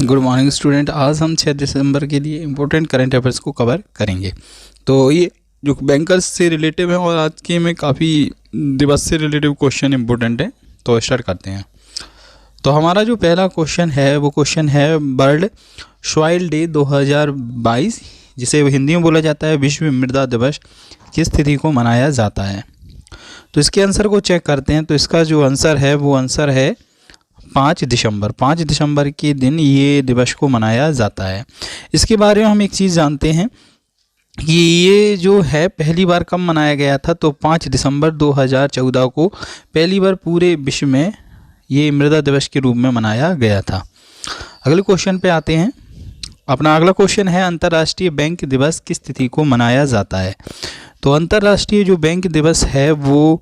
Good morning student. आज हम 6 दिसंबर के लिए इम्पोर्टेंट करंट अफेयर्स को कवर करेंगे। तो ये जो बैंकर्स से रिलेटिव है और आज के में काफ़ी दिवस से रिलेटिव क्वेश्चन इम्पोर्टेंट है। तो स्टार्ट करते हैं। तो हमारा जो पहला क्वेश्चन है वो क्वेश्चन है वर्ल्ड सॉइल डे 2022, जिसे हिंदी में बोला जाता है विश्व मृदा दिवस, किस तिथि को मनाया जाता है। तो इसके आंसर को चेक करते हैं। तो इसका जो आंसर है वो आंसर है 5 दिसंबर। 5 दिसंबर के दिन ये दिवस को मनाया जाता है। इसके बारे में हम एक चीज़ जानते हैं कि ये जो है पहली बार कब मनाया गया था। तो 5 दिसंबर 2014 को पहली बार पूरे विश्व में ये मृदा दिवस के रूप में मनाया गया था। अगले क्वेश्चन पे आते हैं। अपना अगला क्वेश्चन है अंतर्राष्ट्रीय बैंक दिवस किस तिथि को मनाया जाता है। तो अंतर्राष्ट्रीय जो बैंक दिवस है वो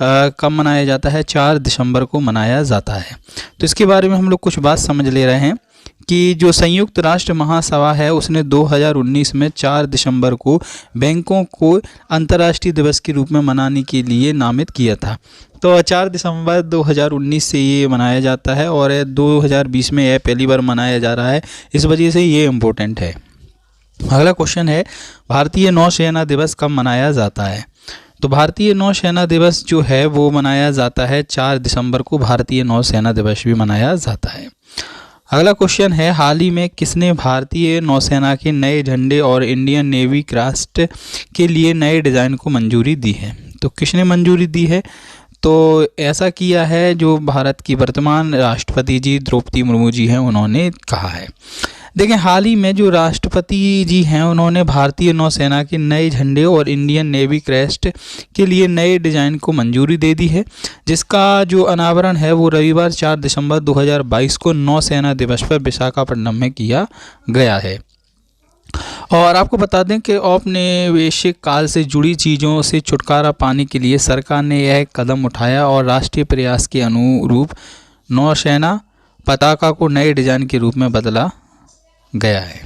कब मनाया जाता है, 4 दिसंबर को मनाया जाता है। तो इसके बारे में हम लोग कुछ बात समझ ले रहे हैं कि जो संयुक्त राष्ट्र महासभा है उसने 2019 में 4 दिसंबर को बैंकों को अंतर्राष्ट्रीय दिवस के रूप में मनाने के लिए नामित किया था। तो 4 दिसंबर 2019 से ये मनाया जाता है और 2020 में यह पहली बार मनाया जा रहा है, इस वजह से ये इम्पोर्टेंट है। अगला क्वेश्चन है भारतीय नौसेना दिवस कब मनाया जाता है। तो भारतीय नौसेना दिवस जो है वो मनाया जाता है 4 दिसंबर को, भारतीय नौसेना दिवस भी मनाया जाता है। अगला क्वेश्चन है हाल ही में किसने भारतीय नौसेना के नए झंडे और इंडियन नेवी क्राफ्ट के लिए नए डिज़ाइन को मंजूरी दी है। तो किसने मंजूरी दी है, तो ऐसा किया है जो भारत की वर्तमान राष्ट्रपति जी द्रौपदी मुर्मू जी हैं, उन्होंने कहा है। देखें हाल ही में जो राष्ट्रपति जी हैं उन्होंने भारतीय नौसेना के नए झंडे और इंडियन नेवी क्रेस्ट के लिए नए डिज़ाइन को मंजूरी दे दी है, जिसका जो अनावरण है वो रविवार 4 दिसंबर 2022 को नौसेना दिवस पर विशाखापट्टनम में किया गया है। और आपको बता दें कि औपनिवेशिक काल से जुड़ी चीज़ों से छुटकारा पाने के लिए सरकार ने यह कदम उठाया और राष्ट्रीय प्रयास के अनुरूप नौसेना पताका को नए डिज़ाइन के रूप में बदला गया है।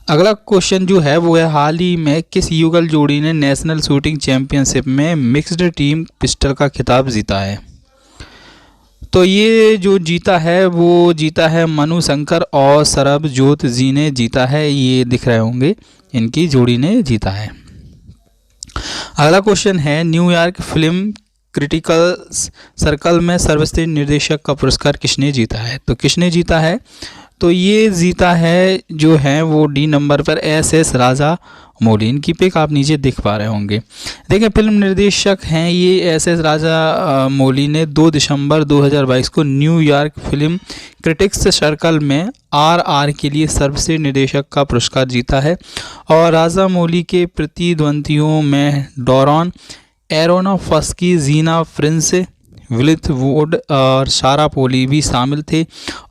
अगला क्वेश्चन जो है वो है हाल ही में किस युगल जोड़ी ने नेशनल शूटिंग चैंपियनशिप में मिक्स्ड टीम पिस्टल का खिताब जीता है। तो ये जो जीता है वो जीता है मनु शंकर और सरबजोत जी ने जीता है, ये दिख रहे होंगे, इनकी जोड़ी ने जीता है। अगला क्वेश्चन है न्यूयॉर्क फिल्म क्रिटिकल सर्कल में सर्वश्रेष्ठ निर्देशक का पुरस्कार किसने जीता है। तो किसने जीता है, तो ये जीता है जो है वो डी नंबर पर एस राजा मौली। इनकी पिक आप नीचे देख पा रहे होंगे। देखिए फिल्म निर्देशक हैं ये एस राजा मौली ने 2 दिसंबर 2022 को न्यूयॉर्क फिल्म क्रिटिक्स सर्कल में RR के लिए सर्वश्रेष्ठ निर्देशक का पुरस्कार जीता है। और राजा मौली के प्रतिद्वंदियों में डॉरन एरोनोफ्स्की, जीना फ्रिंस, विलिथ वुड और सारा पोली भी शामिल थे।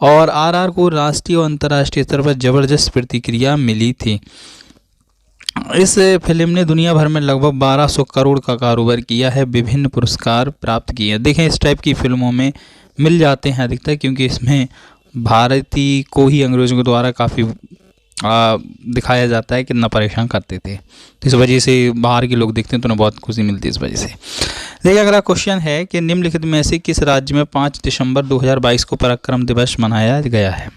और RR को राष्ट्रीय और अंतर्राष्ट्रीय स्तर पर जबरदस्त प्रतिक्रिया मिली थी। इस फिल्म ने दुनिया भर में लगभग 1200 करोड़ का कारोबार किया है, विभिन्न पुरस्कार प्राप्त किए हैं। देखें इस टाइप की फिल्मों में मिल जाते हैं अधिकतर, क्योंकि इसमें भारतीय को ही अंग्रेज़ों के द्वारा काफ़ी दिखाया जाता है कितना परेशान करते थे। तो इस वजह से बाहर के लोग देखते हैं तो उन्हें बहुत खुशी मिलती है इस वजह से। देखिए अगला क्वेश्चन है कि निम्नलिखित में से किस राज्य में 5 दिसंबर 2022 को पराक्रम दिवस मनाया गया है।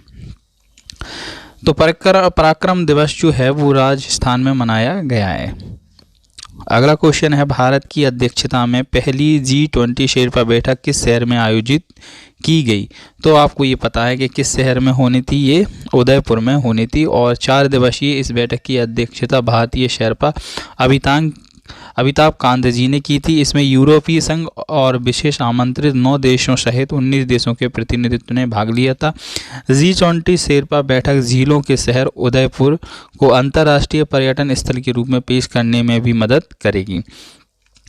तो पराक्रम दिवस जो है वो राजस्थान में मनाया गया है। अगला क्वेश्चन है भारत की अध्यक्षता में पहली G20 शेरपा बैठक किस शहर में आयोजित की गई। तो आपको ये पता है कि किस शहर में होनी थी, ये उदयपुर में होनी थी। और 4 दिवसीय इस बैठक की अध्यक्षता भारतीय शेरपा अमिताभ कांत जी ने की थी। इसमें यूरोपीय संघ और विशेष आमंत्रित 9 देशों सहित 19 देशों के प्रतिनिधित्व ने भाग लिया था। G20 शेरपा बैठक झीलों के शहर उदयपुर को अंतर्राष्ट्रीय पर्यटन स्थल के रूप में पेश करने में भी मदद करेगी।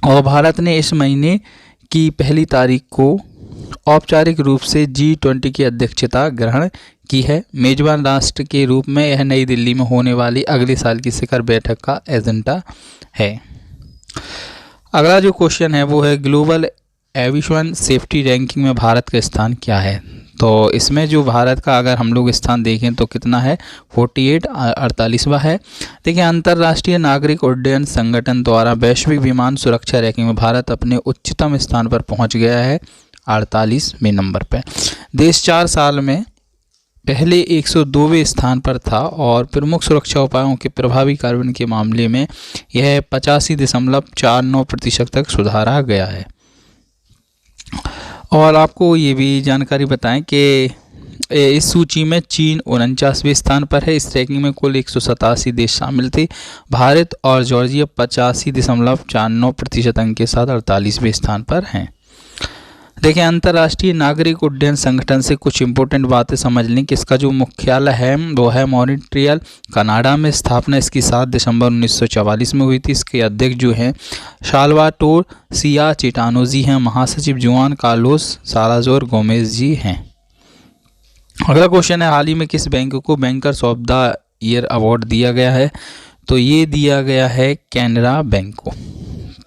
और भारत ने इस महीने की 1 तारीख को औपचारिक रूप से G20 की अध्यक्षता ग्रहण की है। मेजबान राष्ट्र के रूप में यह नई दिल्ली में होने वाली अगले साल की शिखर बैठक का एजेंडा है। अगला जो क्वेश्चन है वो है ग्लोबल एविएशन सेफ्टी रैंकिंग में भारत का स्थान क्या है। तो इसमें जो भारत का अगर हम लोग स्थान देखें तो कितना है, 48वां है। देखिए अंतर्राष्ट्रीय नागरिक उड्डयन संगठन द्वारा वैश्विक विमान सुरक्षा रैंकिंग में भारत अपने उच्चतम स्थान पर पहुंच गया है, 48वें नंबर पर। देश 4 साल में पहले 102वें स्थान पर था और प्रमुख सुरक्षा उपायों के प्रभावी कार्यान्वयन के मामले में यह 85.49% तक सुधारा गया है। और आपको ये भी जानकारी बताएं कि इस सूची में चीन 49वें स्थान पर है। इस रैंकिंग में कुल 187 देश शामिल थे। भारत और जॉर्जिया 85.49% अंक के साथ 48वें स्थान पर हैं। देखें, अंतर्राष्ट्रीय नागरिक उड्डयन संगठन से कुछ इंपॉर्टेंट बातें समझ लें कि इसका जो मुख्यालय है वो है मॉन्ट्रियल, कनाडा में। स्थापना इसकी 7 दिसंबर 1944 में हुई थी। इसके अध्यक्ष जो हैं साल्वाटोर सिया चिटानो जी हैं। महासचिव जुआन कार्लोस सालाजोर गोमेज जी हैं। अगला क्वेश्चन है, हाल ही में किस बैंक को bankers of the year award दिया गया है? तो ये दिया गया है कैनरा बैंक को।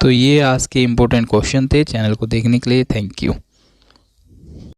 तो ये आज के इम्पोर्टेंट क्वेश्चन थे। चैनल को देखने के लिए थैंक यू।